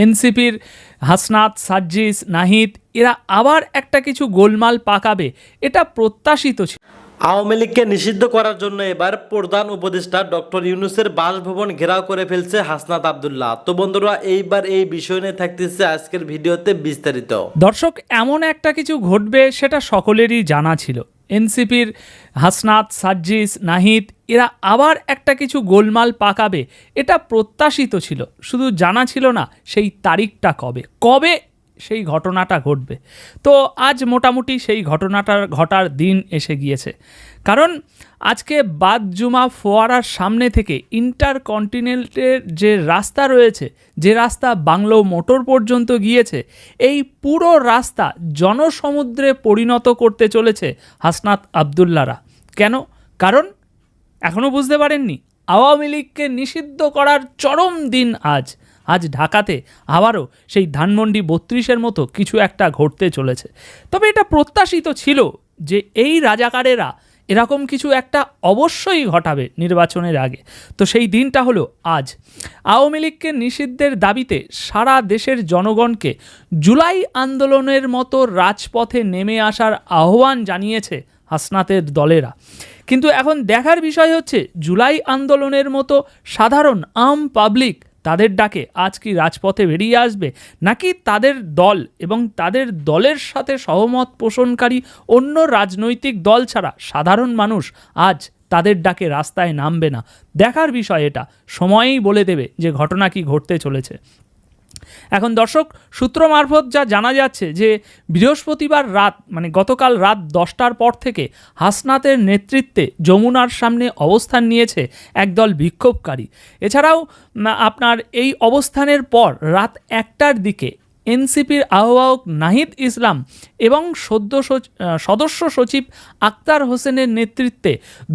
এনসিপির হাসনাত, সার্জিস, নাহিদ এরা আবার একটা কিছু গোলমাল পাকাবে, এটা প্রত্যাশিত ছিল। আওয়ামী লীগকে নিষিদ্ধ করার জন্য এবার প্রধান উপদেষ্টা ডক্টর ইউনূসের বাসভবন ঘেরাও করে ফেলছে হাসনাত আব্দুল্লাহ। তো বন্ধুরা, এইবার এই বিষয় নিয়ে থাকতেছে আজকের ভিডিওতে বিস্তারিত। দর্শক, এমন একটা কিছু ঘটবে সেটা সকলেরই জানা ছিল। এনসিপির হাসনাত, সার্জিস, নাহিদ এরা আবার একটা কিছু গোলমাল পাকাবে, এটা প্রত্যাশিত ছিল। শুধু জানা ছিল না সেই তারিখটা কবে সেই ঘটনাটা ঘটবে। তো আজ মোটামুটি সেই ঘটার দিন এসে গিয়েছে। কারণ আজকে বাদ-জুমা ফোয়ারার সামনে থেকে ইন্টারকন্টিনেন্টাল যে রাস্তা রয়েছে, যে রাস্তা বাংলো মোটর পর্যন্ত গিয়েছে, এই পুরো রাস্তা জনসমুদ্রে পরিণত করতে চলেছে হাসনাত আব্দুল্লাহরা। কেন? কারণ এখনও বুঝতে পারেননি, আওয়ামী লীগকে নিষিদ্ধ করার চরম দিন আজ ঢাকাতে আবারও সেই ধানমন্ডি ৩২-এর মতো কিছু একটা ঘটতে চলেছে। তবে এটা প্রত্যাশিত ছিল যে এই রাজাকারেরা এরকম কিছু একটা অবশ্যই ঘটাবে নির্বাচনের আগে। তো সেই দিনটা হলো আজ। আওয়ামী লীগকে নিষিদ্ধের দাবিতে সারা দেশের জনগণকে জুলাই আন্দোলনের মতো রাজপথে নেমে আসার আহ্বান জানিয়েছে হাসনাতের দলেরা। কিন্তু এখন দেখার বিষয় হচ্ছে, জুলাই আন্দোলনের মতো সাধারণ আম পাবলিক তাদের ডাকে আজ কি রাজপথে বেরিয়ে আসবে, নাকি তাদের দল এবং তাদের দলের সাথে সহমত পোষণকারী অন্য রাজনৈতিক দল ছাড়া সাধারণ মানুষ আজ তাদের ডাকে রাস্তায় নামবে না? দেখার বিষয়, এটা সময়েই বলে দেবে যে ঘটনা কি ঘটতে চলেছে। এখন দর্শক, সূত্র মারফত যা জানা যাচ্ছে যে বৃহস্পতিবার রাত, মানে গতকাল রাত 10টার পর থেকে হাসনাতের নেতৃত্বে যমুনার সামনে অবস্থান নিয়েছে একদল বিক্ষোভকারী। এছাড়াও আপনার এই অবস্থানের পর রাত 1টার দিকে এনসিপির আহ্বায়ক নাহিদ ইসলাম এবং সদস্য সচিব আক্তার হোসেনের নেতৃত্বে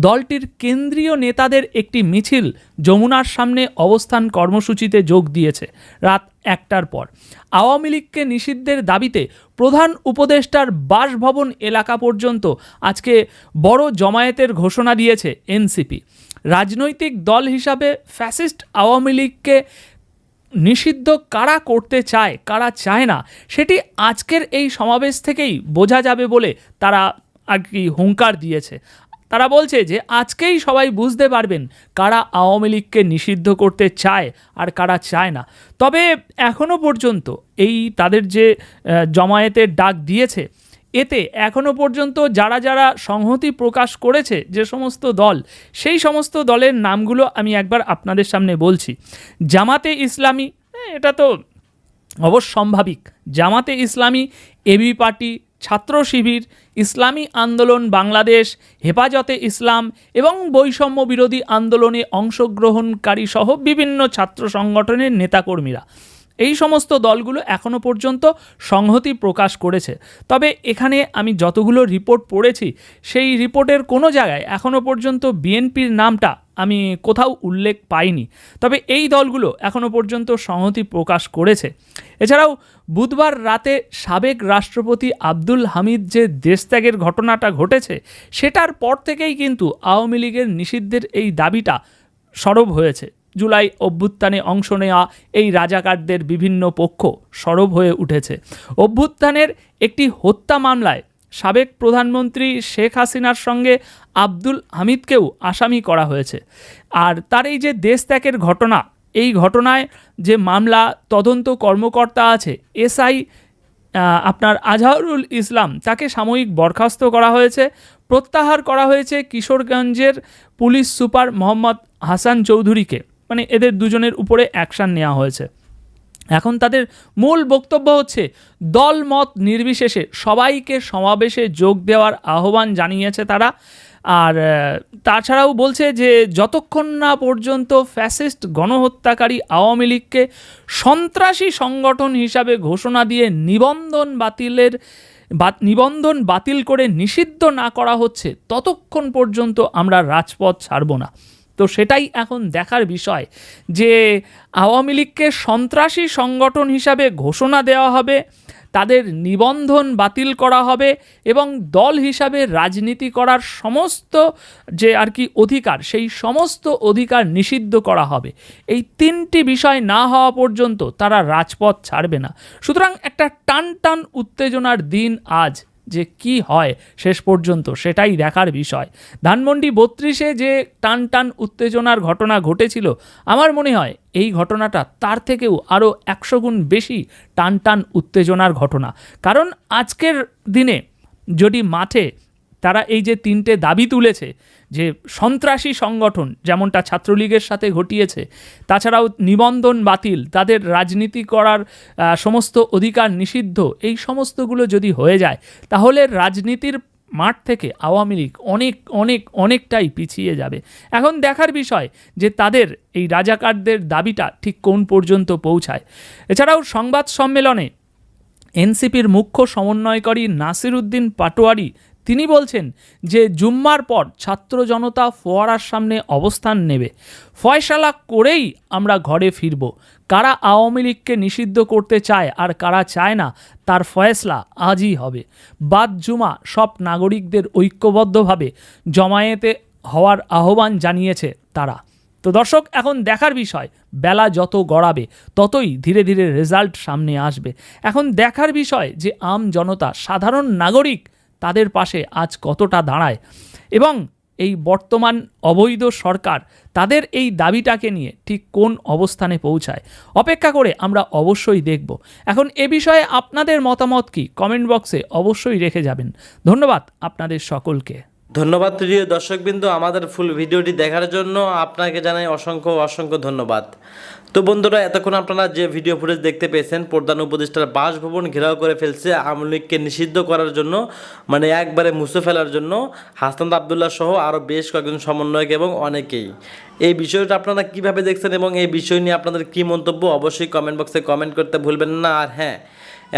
দলটির কেন্দ্রীয় নেতাদের একটি মিছিল যমুনার সামনে অবস্থান কর্মসূচিতে যোগ দিয়েছে রাত 1টার পর। আওয়ামী লীগকে নিষিদ্ধের দাবিতে প্রধান উপদেষ্টার বাসভবন এলাকা পর্যন্ত আজকে বড় জমায়েতের ঘোষণা দিয়েছে এনসিপি। রাজনৈতিক দল হিসাবে ফ্যাসিস্ট আওয়ামী লীগকে নিষিদ্ধ কারা করতে চায়, কারা চায় না, সেটি আজকের এই সমাবেশ থেকেই বোঝা যাবে বলে তারা আর কি হুঙ্কার দিয়েছে। তারা বলছে যে আজকেই সবাই বুঝতে পারবেন কারা আওয়ামী লীগকে নিষিদ্ধ করতে চায় আর কারা চায় না। তবে এখনও পর্যন্ত এই তাদের যে জমায়েতের ডাক দিয়েছে, এতে এখনও পর্যন্ত যারা সংহতি প্রকাশ করেছে যে সমস্ত দল, সেই সমস্ত দলের নামগুলো আমি একবার আপনাদের সামনে বলছি। জামাতে ইসলামী, এটা তো অবশ্যম্ভাবিক, জামাতে ইসলামী, এবি পার্টি, ছাত্র শিবির, ইসলামী আন্দোলন বাংলাদেশ, হেফাজতে ইসলাম এবং বৈষম্য বিরোধী আন্দোলনে অংশগ্রহণকারী সহ বিভিন্ন ছাত্র সংগঠনের নেতাকর্মীরা, এই সমস্ত দলগুলো এখনও পর্যন্ত সংহতি প্রকাশ করেছে। তবে এখানে আমি যতগুলো রিপোর্ট পড়েছি, সেই রিপোর্টের কোনো জায়গায় এখনও পর্যন্ত বিএনপির নামটা আমি কোথাও উল্লেখ পাইনি। তবে এই দলগুলো এখনও পর্যন্ত সংহতি প্রকাশ করেছে। এছাড়াও বুধবার রাতে সাবেক রাষ্ট্রপতি আব্দুল হামিদ যে দেশত্যাগের ঘটনাটা ঘটেছে, সেটার পর থেকেই কিন্তু আওয়ামী লীগের নিষিদ্ধের এই দাবিটা সরব হয়েছে। জুলাই অভ্যুত্থানে অংশ নেওয়া এই রাজাকারদের বিভিন্ন পক্ষ সরব হয়ে উঠেছে। অভ্যুত্থানের একটি হত্যা মামলায় সাবেক প্রধানমন্ত্রী শেখ হাসিনার সঙ্গে আব্দুল হামিদকেও আসামি করা হয়েছে। আর তার এই যে দেশত্যাগের ঘটনা, এই ঘটনায় যে মামলা তদন্ত কর্মকর্তা আছে এসআই আপনার আজহারুল ইসলাম, তাকে সাময়িক বরখাস্ত করা হয়েছে। প্রত্যাহার করা হয়েছে কিশোরগঞ্জের পুলিশ সুপার মোহাম্মদ হাসান চৌধুরীকে, মানে এদের দুজনের উপরে অ্যাকশান নেওয়া হয়েছে। এখন তাদের মূল বক্তব্য হচ্ছে দলমত নির্বিশেষে সবাইকে সমাবেশে যোগ দেওয়ার আহ্বান জানিয়েছে তারা। আর তাছাড়াও বলছে যে যতক্ষণ না পর্যন্ত ফ্যাসিস্ট গণহত্যাকারী আওয়ামী লীগকে সন্ত্রাসী সংগঠন হিসাবে ঘোষণা দিয়ে নিবন্ধন বাতিল করে নিষিদ্ধ না করা হচ্ছে, ততক্ষণ পর্যন্ত আমরা রাজপথ ছাড়ব না। তো সেটাই এখন দেখার বিষয় যে আওয়ামী লীগকে সন্ত্রাসী সংগঠন হিসাবে ঘোষণা দেওয়া হবে, তাদের নিবন্ধন বাতিল করা হবে এবং দল হিসাবে রাজনীতি করার সমস্ত যে আর কি অধিকার, সেই সমস্ত অধিকার নিষিদ্ধ করা হবে। এই তিনটি বিষয় না হওয়া পর্যন্ত তারা রাজপথ ছাড়বে না। সুতরাং একটা টান টান উত্তেজনার দিন আজ, যে কি হয় শেষ পর্যন্ত সেটাই দেখার বিষয়। ধানমন্ডি 32-এ যে টান টান উত্তেজনার ঘটনা ঘটেছিল, আমার মনে হয় এই ঘটনাটা তার থেকেও আরও 100 গুণ বেশি টান টান উত্তেজনার ঘটনা। কারণ আজকের দিনে যদি মাঠে তারা এই যে তিনটে দাবি তুলেছে, যে সন্ত্রাসী সংগঠন যেমনটা ছাত্রলীগের সাথে ঘটিয়েছে, তাছাড়াও নিবন্ধন বাতিল, তাদের রাজনীতি করার সমস্ত অধিকার নিষিদ্ধ, এই সমস্তগুলো যদি হয়ে যায়, তাহলে রাজনীতির মাঠ থেকে আওয়ামী লীগ অনেকটাই পিছিয়ে যাবে। এখন দেখার বিষয় যে তাদের এই রাজাকারদের দাবিটা ঠিক কোন পর্যন্ত পৌঁছায়। এছাড়াও সংবাদ সম্মেলনে এনসিপির মুখ্য সমন্বয়কারী নাসির উদ্দিন পাটোয়ারি তিনি বলছেন যে জুম্মার পর ছাত্র জনতা ফোয়ারার সামনে অবস্থান নেবে, ফয়সালা করেই আমরা ঘরে ফিরব। কারা আওয়ামী লীগকে নিষিদ্ধ করতে চায় আর কারা চায় না, তার ফয়সলা আজই হবে। বাদ জুমা সব নাগরিকদের ঐক্যবদ্ধভাবে জমায়েতে হওয়ার আহ্বান জানিয়েছে তারা। তো দর্শক, এখন দেখার বিষয়, বেলা যত গড়াবে ততই ধীরে ধীরে রেজাল্ট সামনে আসবে। এখন দেখার বিষয় যে আম জনতা, সাধারণ নাগরিক তাদের পাশে আজ কতটা দাঁড়ায় এবং এই বর্তমান অবৈধ সরকার তাদের এই দাবিটাকে নিয়ে ঠিক কোন অবস্থানে পৌঁছায়। অপেক্ষা করে আমরা অবশ্যই দেখব। এখন এ বিষয়ে আপনাদের মতামত কি, কমেন্ট বক্সে অবশ্যই রেখে যাবেন। ধন্যবাদ আপনাদের সকলকে। ধন্যবাদ প্রিয় দর্শকবৃন্দ, আমাদের ফুল ভিডিওটি দেখার জন্য আপনাকে জানাই অসংখ্য ধন্যবাদ। তো বন্ধুরা, এতক্ষণ আপনারা যে ভিডিও ফুটেজ দেখতে পেয়েছেন, প্রধান উপদেষ্টার বাসভবন ঘেরাও করে ফেলছে আওয়ামী লীগকে নিষিদ্ধ করার জন্য, মানে একবারে মুছে ফেলার জন্য হাসনাত আবদুল্লাহ সহ আরও বেশ কয়েকজন সমন্বয়ক এবং অনেকেই। এই বিষয়টা আপনারা কিভাবে দেখছেন এবং এই বিষয় নিয়ে আপনাদের কী মন্তব্য অবশ্যই কমেন্ট বক্সে কমেন্ট করতে ভুলবেন না। আর হ্যাঁ,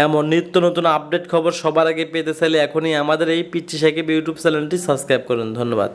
এমন নিত্য নতুন আপডেট খবর সবার আগে পেতে চাইলে এখনই আমাদের এই পিচ্চি সাকিব ইউটিউব চ্যানেলটি সাবস্ক্রাইব করুন। ধন্যবাদ।